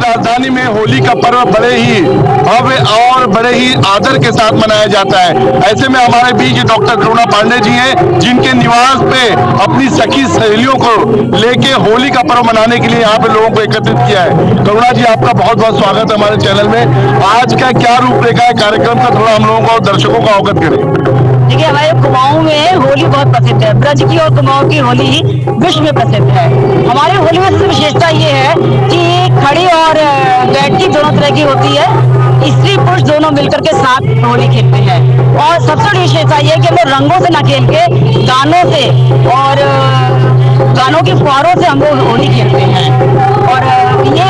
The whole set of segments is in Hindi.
राजधानी में होली का पर्व बड़े ही भव्य और बड़े ही आदर के साथ मनाया जाता है। ऐसे में हमारे बीच डॉक्टर करुणा पांडे जी हैं, जिनके निवास पे अपनी सखी सहेलियों को लेके होली का पर्व मनाने के लिए यहाँ पे लोगों को एकत्रित किया है। करुणा जी, आपका बहुत बहुत स्वागत है हमारे चैनल में। आज का क्या रूपरेखा है कार्यक्रम का, थोड़ा हम लोगों को और दर्शकों को अवगत करें। देखिए, हमारे कुमाऊं में होली बहुत प्रसिद्ध है। ब्रज की और कुमाऊं की होली विश्व में प्रसिद्ध है। हमारे होली में सबसे विशेषता ये है कि खड़ी और बैठी दोनों तरह की होती है। स्त्री पुरुष दोनों मिलकर के साथ होली खेलते हैं। और सबसे बड़ी विशेषता ये है कि हम लोग रंगों से न खेल के गानों से और गानों की फुहारों से हम लोग होली खेलते हैं। और ये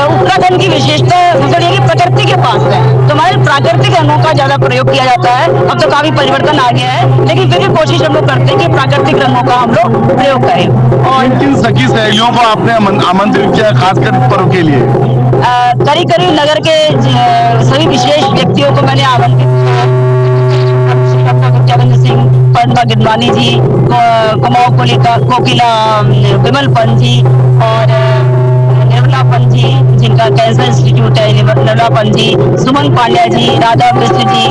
उत्तराखंड की विशेषता सबसे बड़ी है कि प्रकृति के पास है, तो हमारे प्राकृतिक रंगों का ज्यादा प्रयोग किया जाता है। अब तो काफी परिवर्तन आ गया है, लेकिन फिर भी कोशिश हम लोग करते हैं कि प्राकृतिक रंगों का हम लोग प्रयोग करें। और किन सखी सहेलियों को आपने आमंत्रित किया खासकर पर्व के लिए? करीब करीब नगर के सभी विशेष व्यक्तियों को मैंने आमंत्रित किया। सिंह, पद्मा गिदवानी जी, कुमाऊं कोकिला विमल पंत जी और निर्मला पंत जी, जिनका कैंसर इंस्टीट्यूट है, निर्मला पंत जी, सुमन पांड्या जी, राधा मिश्र जी,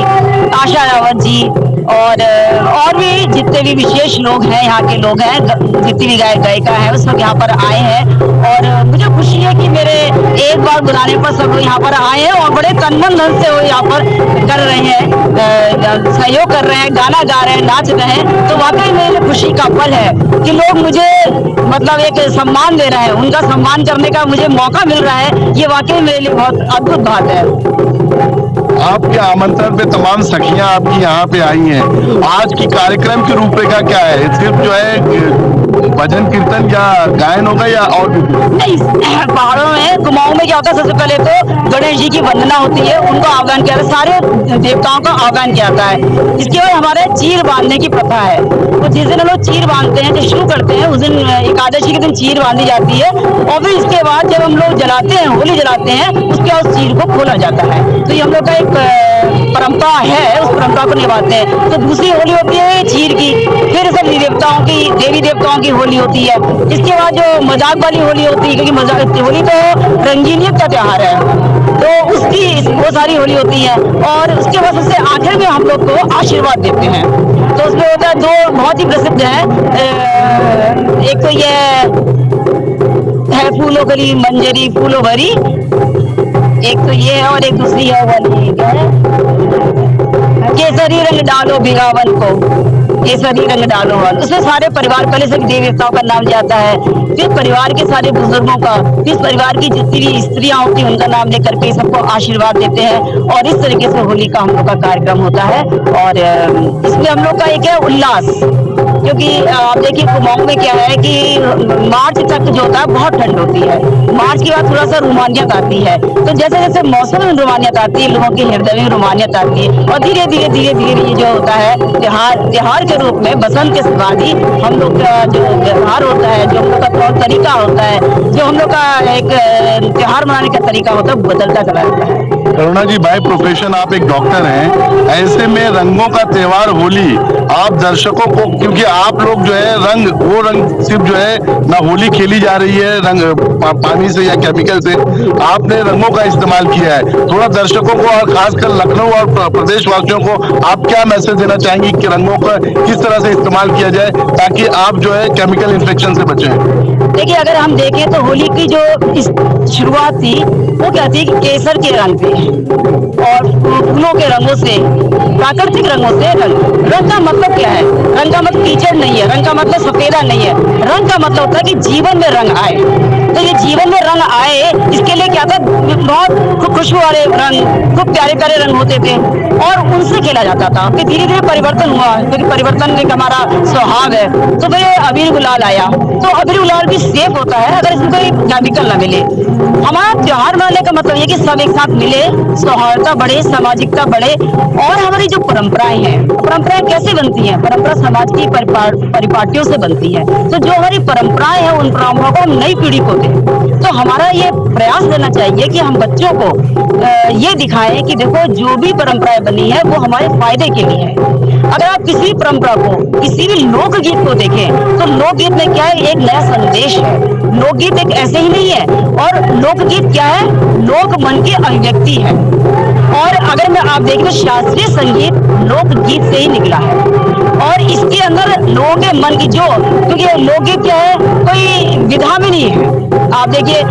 आशा रावत जी और भी जितने भी विशेष लोग हैं, यहाँ के लोग हैं, जितनी भी गायिका है उस वक्त यहाँ पर आए हैं। और मुझे खुशी है कि मेरे एक बार बुलाने पर सब लोग यहाँ पर आए हैं और बड़े तन-मन धन से वो यहाँ पर कर रहे हैं, सहयोग कर रहे हैं, गाना गा रहे हैं, नाच रहे हैं। तो वाकई मेरे लिए खुशी का पल है कि लोग मुझे मतलब एक सम्मान दे रहे हैं, उनका सम्मान करने का मुझे मौका मिल रहा है। ये वाकई मेरे लिए बहुत अद्भुत बात है। आपके आमंत्रण पे तमाम सखियां आपकी यहाँ पे आई हैं। आज की कार्यक्रम की रूपरेखा क्या है? सिर्फ जो है भजन कीर्तन या गायन होगा या और नहीं? पहाड़ों में कुमाऊं में क्या होता है, सबसे पहले तो गणेश जी की वंदना होती है, उनको आह्वान किया जाता है, सारे देवताओं का आह्वान किया जाता है। इसके बाद हमारे चीर बांधने की प्रथा है। तो जिस दिन हम लोग चीर बांधते हैं, जो शुरू करते हैं, उस दिन एकादशी के दिन चीर बांधी जाती है। और फिर इसके बाद जब हम लोग जलाते हैं, होली जलाते हैं, उसके बाद उस चीर को खोला जाता है। तो ये हम लोग का एक परंपरा है, उस परंपरा को निभाते हैं। तो दूसरी होली होती है चीर की, फिर सब देवी देवताओं की होली होती है। इसके बाद जो मजाक वाली होली होती है, क्योंकि होली तो रंगीनियत का त्योहार है, तो उसकी वो सारी होली होती है। और उसके बाद सबसे आखिर में हम लोग को आशीर्वाद देते हैं। तो उसमें होता है दो बहुत ही प्रसिद्ध है। एक तो ये है फूलों कली मंजरी फूलों भरी, एक तो ये है, और एक दूसरी है वाली क्या है, केसरी रंग डालो भिगावन को, केसरी रंग डालो। उसमें सारे परिवार, पहले सभी देवी देवताओं का नाम जाता है, फिर परिवार के सारे बुजुर्गों का, फिर परिवार की जितनी भी स्त्रियां होती हैं उनका नाम लेकर के सबको आशीर्वाद देते हैं। और इस तरीके से होली का हम लोग का कार्यक्रम होता है। और इसमें हम लोग का एक है उल्लास, क्योंकि आप देखिए कुमाऊं में क्या है कि मार्च तक जो होता है बहुत ठंड होती है। मार्च के बाद थोड़ा सा रोमानियत आती है। तो जैसे जैसे मौसम में रोमानियत आती है, लोगों के हृदय में रोमानियत आती है। और धीरे धीरे धीरे धीरे ये जो होता है त्योहार के रूप में बसंत के बाद ही हम लोग का जो त्योहार होता है, जो हम लोग का तौर तरीका होता है, जो हम लोग का एक त्योहार मनाने का तरीका होता है, बदलता चला जाता है। करुणा जी, बाय प्रोफेशन आप एक डॉक्टर हैं, ऐसे में रंगों का त्योहार होली, आप दर्शकों को, क्योंकि आप लोग जो है वो रंग सिर्फ जो है ना होली खेली जा रही है रंग पानी से या केमिकल से, आपने रंगों का इस्तेमाल किया है। थोड़ा दर्शकों को और खासकर लखनऊ और प्रदेशवासियों को आप क्या मैसेज देना चाहेंगी कि रंगों का किस तरह से इस्तेमाल किया जाए ताकि आप जो है केमिकल इन्फेक्शन से बचें? देखिए, अगर हम देखें तो होली की जो शुरुआत थी वो क्या थी कि केसर के रंग थे और फूलों के रंगों से, प्राकृतिक रंगों से रंग का मतलब क्या है? रंग का मतलब कीचड़ नहीं है, रंग का मतलब सफेदा नहीं है। रंग का मतलब होता है कि जीवन में रंग आए। तो ये जीवन में रंग आए, इसके लिए क्या था, बहुत खुशबू वाले रंग, खूब प्यारे प्यारे रंग होते थे और उनसे खेला जाता था। फिर धीरे धीरे परिवर्तन हुआ, क्योंकि परिवर्तन एक हमारा स्वभाव है। तो फिर अबीर गुलाल आया। तो अबीर गुलाल भी सेफ होता है अगर इसमें कोई केमिकल ना मिले। हमारा त्योहार मनाने का मतलब ये कि सब एक साथ मिले, सौहार्दता बढ़े, सामाजिकता बढ़े। और हमारी जो परंपराएं हैं, परंपराएं कैसे बनती हैं? परंपरा समाज की परिपाटियों से बनती है। तो जो हमारी परंपराएं हैं, उन परंपराओं को हम नई पीढ़ी को दें। तो हमारा ये प्रयास रहना चाहिए कि हम बच्चों को ये दिखाएं कि देखो जो भी परंपराएं बनी है वो हमारे फायदे के लिए है। अगर आप किसी परंपरा को, किसी भी लोकगीत को देखें तो लोकगीत में क्या है, एक नया संदेश है। लोकगीत एक ऐसे ही नहीं है, और लोकगीत क्या है, लोक मन की अभिव्यक्ति है। और अगर मैं आप देखें शास्त्रीय संगीत लोकगीत से ही निकला है, और इसके अंदर लोगों के मन की जो, क्योंकि लोकगीत क्या है, कोई विधा में नहीं है। आप देखिए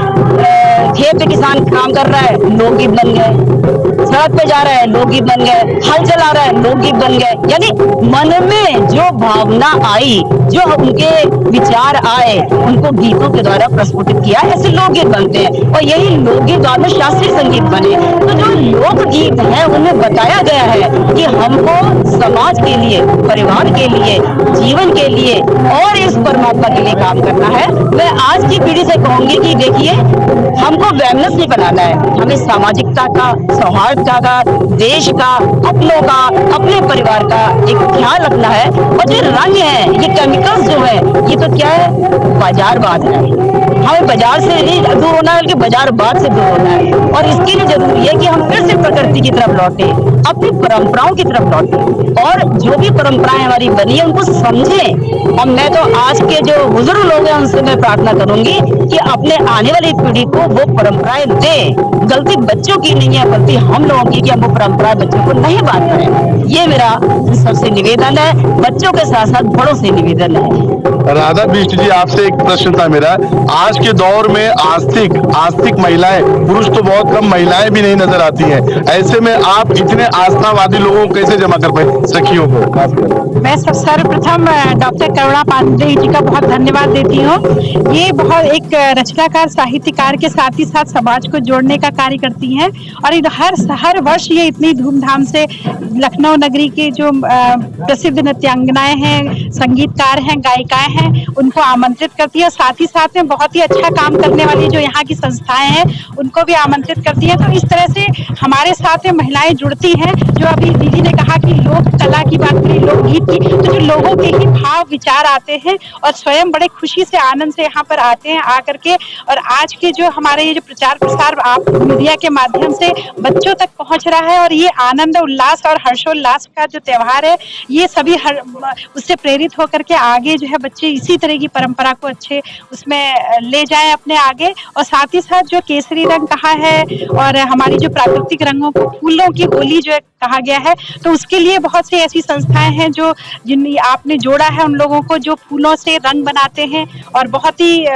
खेत पे किसान काम कर रहा है, लोकगीत बन गए। सड़क पे जा रहा है, लोकगीत बन गए। हल चला रहा है, लोकगीत बन गए। यानी मन में जो भावना आई, जो उनके विचार आए, उनको गीतों के द्वारा प्रस्फुटित किया, ऐसे लोकगीत बनते हैं। और यही लोकगीत बाद में शास्त्रीय संगीत बने। तो जो लोकगीत है उनमें बताया गया है कि हमको समाज के लिए, परिवार के लिए, जीवन के लिए और इस परमात्मा के लिए काम करना है। मैं आज की पीढ़ी से कहूंगी कि देखिए, हमको वैमनस नहीं बनाना है, हमें सामाजिकता का, सौहार्दता का, देश का, अपनों का, अपने परिवार का एक ख्याल रखना है। और जो रंग है, ये केमिकल्स जो है, ये तो क्या है, बाजारवाद है। हमें बाजार से नहीं दूर होना है, बल्कि बाजारवाद से दूर होना है। और इसके लिए जरूरी है कि हम फिर से प्रकृति की तरफ लौटे, अपनी परंपराओं की तरफ लौटे, और जो भी परंपराएं हमारी बनी है उनको समझें। और मैं तो आज के जो बुजुर्ग लोग हैं उनसे मैं प्रार्थना करूंगी कि अपने आने वाली पीढ़ी को वो परंपराएं दें। गलती बच्चों की नहीं है, गलती हम लोगों की कि हम वो परंपराएं बच्चों को नहीं बांट करें। ये मेरा सबसे निवेदन है, बच्चों के साथ साथ बड़ों से निवेदन है। राधा बिष्ट जी, आपसे एक प्रश्न था मेरा। आज के दौर में आस्तिक महिलाएं, पुरुष तो बहुत कम, महिलाएं भी नहीं नजर आती हैं। ऐसे में आप इतने आस्थावादी लोगों को कैसे जमा कर पाए, सखियों को? मैं सर्वप्रथम डॉक्टर करुणा पांडेय जी का बहुत धन्यवाद देती हूँ। ये बहुत एक रचनाकार, साहित्यकार के साथ ही साथ समाज को जोड़ने का कार्य करती हैं। और हर वर्ष ये इतनी धूमधाम से लखनऊ नगरी के जो प्रसिद्ध नृत्यांगनाएं हैं, संगीतकार हैं, गायिकाएं हैं, उनको आमंत्रित करती है। साथ ही साथ में बहुत ही अच्छा काम करने वाली जो यहाँ की संस्थाएं हैं उनको भी आमंत्रित करती है। तो इस तरह से हमारे साथ में महिलाएं जुड़ती हैं। जो अभी दीदी ने कहा कि लोक कला की बात करी, लोकगीत की, तो जो लोगों के ही भाव विचार आते हैं और स्वयं बड़े खुशी से, आनंद से यहाँ पर आते हैं आकर के। और आज के जो हमारे ये जो प्रचार प्रसार आप मीडिया के माध्यम से बच्चों तक पहुँच रहा है, और ये आनंद उल्लास और हर्षोल्लास का जो त्योहार है, ये सभी उससे प्रेरित होकर के आगे जो है बच्चे इसी तरह की परंपरा को अच्छे उसमें ले जाएं अपने आगे। और साथ ही साथ जो केसरी रंग कहा है और हमारी जो प्राकृतिक रंगों को, फूलों की होली जो कहा गया है, तो उसके लिए बहुत सी ऐसी संस्थाएं हैं जो जिन आपने जोड़ा है उन लोगों को, जो फूलों से रंग बनाते हैं और बहुत ही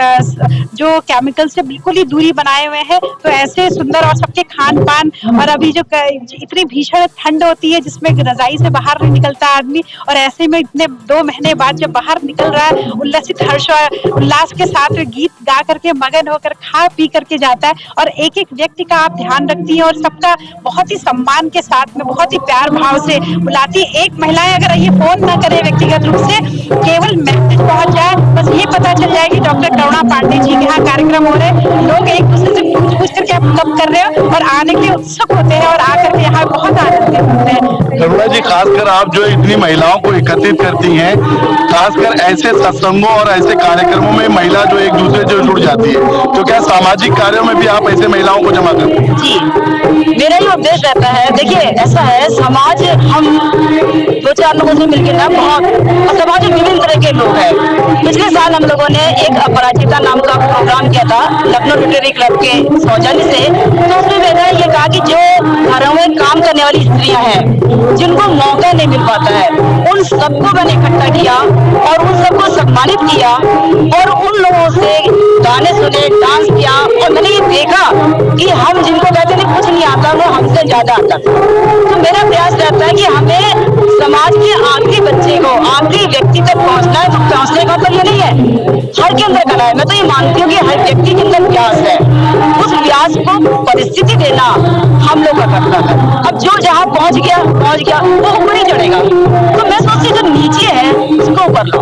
जो केमिकल से बिल्कुल ही दूरी बनाए हुए हैं। तो ऐसे सुंदर, और सबके खान पान, और अभी जो इतनी भीषण ठंड होती है जिसमें रजाई से बाहर नहीं निकलता आदमी, और ऐसे में इतने 2 महीने बाद जब बाहर निकल रहा है, उल्लसित हर्ष उल्लास के साथ गीत गा करके, मगन होकर, खा पी करके जाता है। और एक एक व्यक्ति का आप ध्यान रखती है और सबका बहुत ही सम्मान के साथ में, बहुत ही प्यार भाव से बुलाती है। एक महिलाएं अगर ये फोन ना करे व्यक्तिगत रूप से, केवल मैसेज पहुंच जाए, बस ये पता चल जाए कि डॉक्टर करुणा पांडेय जी के यहाँ कार्यक्रम हो रहे हैं, लोग एक दूसरे से पूछ करके आप कब कर रहे हो, और आने के लिए उत्सुक होते हैं और आकर के यहाँ बहुत आनंदित होते हैं। करुणा जी, खासकर आप जो इतनी महिलाओं को एकत्रित करती हैं, खासकर ऐसे सत्संगों और ऐसे कार्यक्रमों में महिला जो एक दूसरे से जुड़ जाती है, तो क्या सामाजिक कार्यों में भी आप ऐसे महिलाओं को जमा करते हैं? जी, मेरा ही उपदेश रहता है। देखिए, ऐसा है, समाज हम 2-4 लोगों से मिलकर ना, बहुत समाज में विभिन्न तरह के लोग हैं। पिछले साल हम लोगों ने एक अपराजिता नाम का प्रोग्राम किया था लखनऊ रोटरी क्लब के सौजन्य से। तो उसमें मैंने ये कहा कि जो घरों में काम करने वाली स्त्रियां हैं, जिनको मौका नहीं मिल पाता है, उन सबको मैंने इकट्ठा किया और उन सबको सम्मानित किया, और उन लोगों से गाने सुने, डांस किया। और मैंने ये देखा कि हम जिनको कहते नहीं कुछ नहीं आता, वो हमसे ज्यादा आता था। तो मेरा प्रयास रहता है कि हमें समाज के आखिरी बच्चे को, आखिरी व्यक्ति तक पहुंचना है। तो पहुंचने का मतलब ये नहीं है हर के अंदर कला है। मैं तो ये मानती हूँ कि हर व्यक्ति के अंदर व्यास है, उस व्यास को परिस्थिति देना हम लोग का कर्तव्य है। अब जो जहाँ पहुंच गया वो ऊपर ही चढ़ेगा। तो मैं सोचती जो नीचे है उसको ऊपर लो।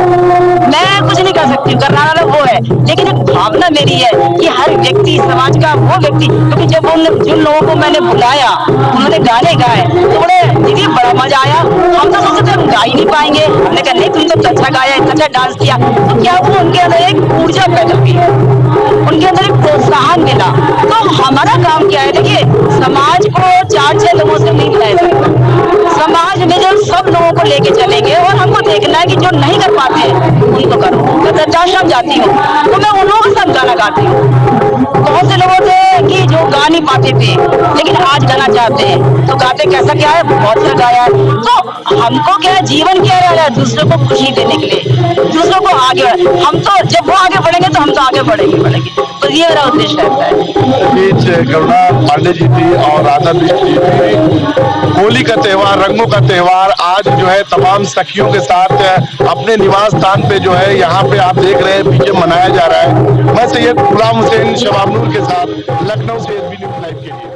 मैं कुछ नहीं कर सकती, करने वाला वो है, लेकिन एक भावना मेरी है कि हर व्यक्ति, समाज का वो व्यक्ति, क्योंकि जब जिन लोगों को मैंने बुलाया, उन्होंने गाने गाए, तो बड़े दीदी बड़ा मजा आया। हम तो सोचते थे हम गा ही नहीं पाएंगे, हमने कहा नहीं, तुम तो अच्छा गाया, इतना अच्छा डांस किया। तो क्या वो उनके अंदर एक ऊर्जा पैदा हुई, उनके अंदर एक प्रोत्साहन प्रोत्साहन मिला। तो हमारा काम क्या है, देखिए समाज को 4-6 लोगों से नहीं मिलाया जाएगा, समाज में जो सब लोगों को लेके चलेंगे और हमको देखना है कि जो नहीं कर पाते हैं उनको करो। मैं वृद्धाश्रम जाती हूँ तो मैं उन लोगों के साथ गाना गाती हूँ। बहुत से लोग थे कि जो गा नहीं पाते थे लेकिन आज गाना चाहते हैं, तो गाते कैसा क्या है, बहुत सारा गाया है। तो हमको क्या है, जीवन क्या रहा है, दूसरों को खुशी देने के लिए, दूसरों को आगे हम तो जब वो आगे बढ़ेंगे तो हम तो आगे बढ़ेंगे। तो ये मेरा उद्देश्य रहता है। बीच करुणा पांडे जी थी और राधा बिष्ट जी थी। होली का त्योहार, रंगों का त्योहार आज जो है तमाम सखियों के साथ अपने निवास स्थान पे जो है यहाँ पे आप देख रहे हैं पीछे मनाया जा रहा है। मैं सैयद गुलाम हुसैन शबाब नूर के साथ लखनऊ से SB न्यूज़ लाइव के लिए।